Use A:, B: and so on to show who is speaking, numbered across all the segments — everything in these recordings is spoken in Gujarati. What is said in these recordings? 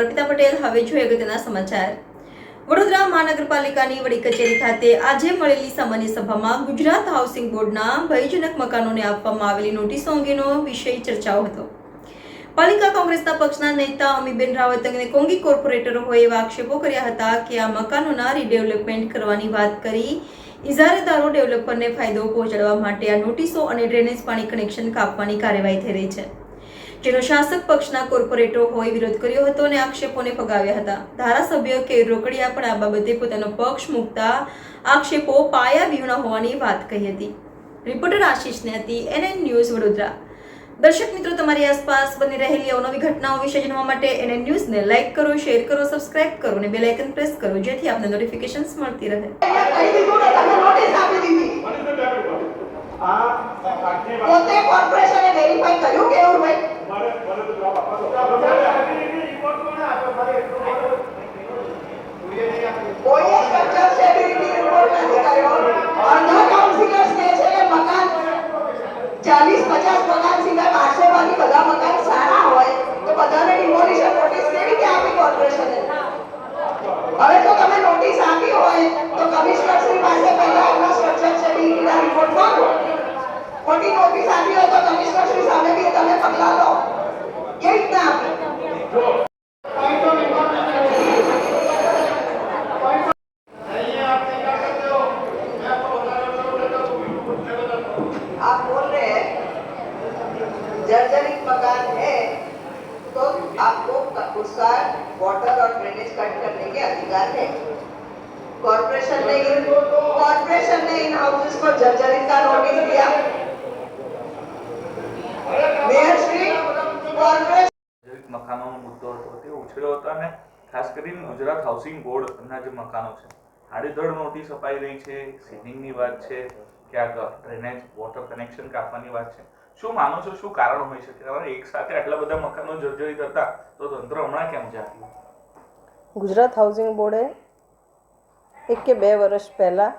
A: અર્પિતા પટેલ। હવે જોઈએ અગત્યના સમાચાર। વડોદરા મહાનગરપાલિકાની વડી કચેરી ખાતે આજે મળેલી સામાન્ય સભામાં ગુજરાત હાઉસિંગ બોર્ડના ભયજનક મકાનોને આપવામાં આવેલી નોટિસો અંગેનો વિષય ચર્ચાઓ હતો। પાલિકા કોંગ્રેસના પક્ષના નેતા અમીબેન રાવત અને કોંગી કોર્પોરેટરોએ એવા આક્ષેપો કર્યા હતા કે આ મકાનોના રીડેવલપમેન્ટ કરવાની વાત કરી ઇજારેદારો ડેવલપરને ફાયદો પહોંચાડવા માટે આ નોટિસો અને ડ્રેનેજ પાણી કનેક્શન કાપવાની કાર્યવાહી થઈ રહી છે, જેનો શાસક પક્ષના કોર્પોરેટરોએ વિરોધ કર્યો હતો અને આક્ષેપોને ફગાવ્યા હતા। ધારાસભ્ય કે રોકડિયા પણ આ બાબતે પોતાનો પક્ષ મૂકતા આક્ષેપો પાયાવિહોણા હોવાની વાત કહી હતી। રિપોર્ટર આશીષ નેહતી, NN ન્યૂઝ, વડોદરા। દર્શક મિત્રો, તમારી આસપાસ બની રહેલી અવનવી ઘટનાઓ વિશે જાણવા માટે NN ન્યૂઝને લાઇક કરો, શેર કરો, સબસ્ક્રાઇબ કરો અને બેલ આઇકન પ્રેસ કરો, જેથી આપને નોટિફિકેશન્સ મળતી રહે।
B: પોતે કોર્પોરેશને વેરીફાઈ કર્યું કે એવું ભાઈ કોઈ સ્ટ્રક્ચર સ્ટેબિલિટી રિપોર્ટ નથી કર્યો। અડધા કાઉન્સિલર્સ કહે છે કે મકાન 40-50 મકાન સિવાય 1200 માંથી બધા મકાન સારા હોય તો બધાને ડિમોલિશન નોટિસ કેવી રીતે આપી કોર્પોરેશને? હવે તો તમે નોટિસ આપી હોય તો કમિશનર શ્રી પાસે પહેલા એમના સ્ટ્રક્ચર સ્ટેબિલિટીના રિપોર્ટ માંગો। ખોટી નોટિસ આપી હોય તો કમિશનર શ્રી સામે બી તમે પગલાં લો। કેવી રીતના આપી? आप बोल रहे हैं जर्जरित मकान है तो आपको उसका वाटर और ड्रेनेज कट करने के अधिकार है। कॉर्पोरेशन ने इन हाउसेस को जर्जरित का नोटिस दिया। मेयर श्री
C: कॉर्पोरेशन मकानों मुद्दो હતો તે ઉછળ્યો હતો અને ખાસ કરીને ગુજરાત હાઉસિંગ બોર્ડના જે મકાનો છે આડેધડ નોટિસ અપાઈ રહી છે, સીલિંગની વાત છે, ક્યાંક ડ્રેનેજ વોટર કનેક્શન કાપવાની વાત છે। શું માનો છો, શું કારણ હોઈ શકે? કારણ એક સાથે આટલા બધા મકાનો જર્જરિત હતા તો તંત્ર હમણાં કેમ જાગ્યું?
D: ગુજરાત હાઉસિંગ બોર્ડે 1 કે 2 વર્ષ પહેલાં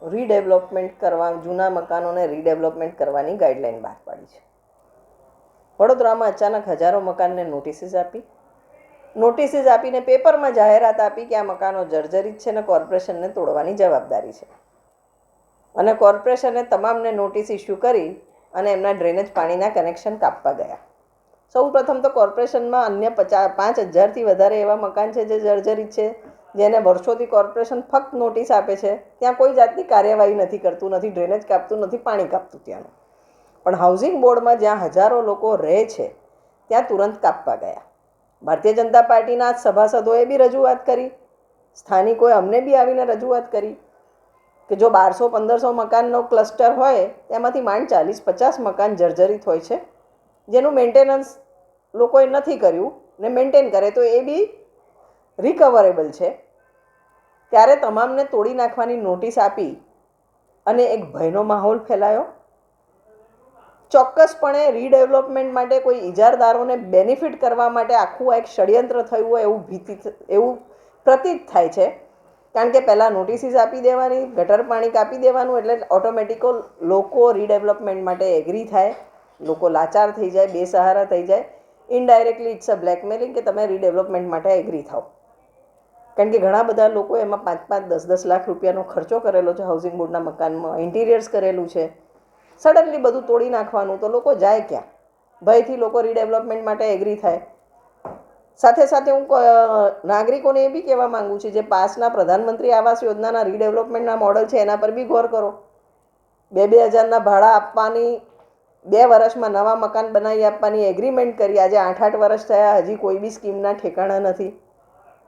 D: રીડેવલપમેન્ટ કરવા, જૂના મકાનોને રીડેવલપમેન્ટ કરવાની ગાઈડલાઈન બહાર પાડી છે। વડોદરામાં અચાનક હજારો મકાનને નોટિસીસ આપીને પેપરમાં જાહેરાત આપી કે આ મકાનો જર્જરિત છે અને કોર્પોરેશનને તોડવાની જવાબદારી છે, અને કોર્પોરેશને તમામને નોટિસ ઇસ્યુ કરી અને એમના ડ્રેનેજ પાણીના કનેક્શન કાપવા ગયા। સૌ પ્રથમ તો કોર્પોરેશનમાં અન્ય 5000થી વધારે એવા મકાન છે જે જર્જરિત છે, જેને વર્ષોથી કોર્પોરેશન ફક્ત નોટિસ આપે છે, ત્યાં કોઈ જાતની કાર્યવાહી નથી કરતું, નથી ડ્રેનેજ કાપતું, નથી પાણી કાપતું ત્યાંનું। પણ હાઉસિંગ બોર્ડમાં જ્યાં હજારો લોકો રહે છે ત્યાં તુરંત કાપવા ગયા। ભારતીય જનતા પાર્ટીના સભાસદોએ બી રજૂઆત કરી, સ્થાનિકોએ અમને બી આવીને રજૂઆત કરી કે જો 1200-1500 મકાનનો ક્લસ્ટર હોય તેમાંથી માંડ 40-50 મકાન જર્જરિત હોય છે, જેનું મેન્ટેનન્સ લોકોએ નથી કર્યું ને મેન્ટેન કરે તો એ બી રિકવરેબલ છે, ત્યારે તમામને તોડી નાખવાની નોટિસ આપી અને એક ભયનો માહોલ ફેલાયો। ચોક્કસપણે રીડેવલપમેન્ટ માટે કોઈ ઇજારદારોને બેનિફિટ કરવા માટે આખું એક ષડયંત્ર થયું હોય એવું પ્રતીત થાય છે, કારણ કે પહેલાં નોટિસીસ આપી દેવાની, ગટર પાણી કાપી દેવાનું એટલે ઓટોમેટિકો લોકો રીડેવલપમેન્ટ માટે એગ્રી થાય, લોકો લાચાર થઈ જાય, બેસહારા થઈ જાય। ઇનડાયરેક્ટલી ઇટ્સ અ બ્લેકમેલિંગ કે તમે રીડેવલપમેન્ટ માટે એગ્રી થાઓ, કારણ કે ઘણા બધા લોકો એમાં 5-10 લાખ રૂપિયાનો ખર્ચો કરેલો છે હાઉસિંગ બોર્ડના મકાનમાં, ઇન્ટિરિયર્સ કરેલું છે, સડનલી બધું તોડી નાખવાનું તો લોકો જાય ક્યાં? ભયથી લોકો રીડેવલપમેન્ટ માટે એગ્રી થાય। સાથે સાથે હું નાગરિકોને એ બી કહેવા માગું છું, જે પાસના પ્રધાનમંત્રી આવાસ યોજનાના રીડેવલપમેન્ટના મોડલ છે એના પર બી ગૌર કરો। 2-2 હજારના ભાડા આપવાની, 2 વર્ષમાં નવા મકાન બનાવી આપવાની એગ્રીમેન્ટ કરી, આજે 8-8 વર્ષ થયા, હજી કોઈ બી સ્કીમના ઠેકાણા નથી।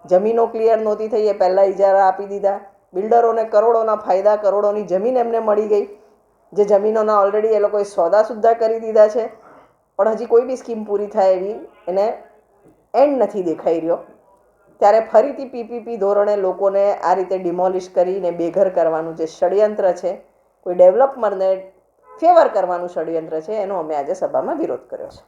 D: જમીનો ક્લિયર નહોતી થઈ, એ પહેલાં ઇજારા આપી દીધા, બિલ્ડરોને કરોડોના ફાયદા, કરોડોની જમીન એમને મળી ગઈ, જે જમીનોના ઓલરેડી એ લોકોએ સોદા સુદ્ધા કરી દીધા છે, પણ હજી કોઈ બી સ્કીમ પૂરી થાય એવી એને એન્ડ નથી દેખાઈ રહ્યો। ત્યારે ફરીથી PPP ધોરણે લોકોને આ રીતે ડિમોલિશ કરીને બેઘર કરવાનું જે ષડયંત્ર છે, કોઈ ડેવલપરને ફેવર કરવાનું ષડયંત્ર છે, એનો અમે આજે સભામાં વિરોધ કર્યો છે।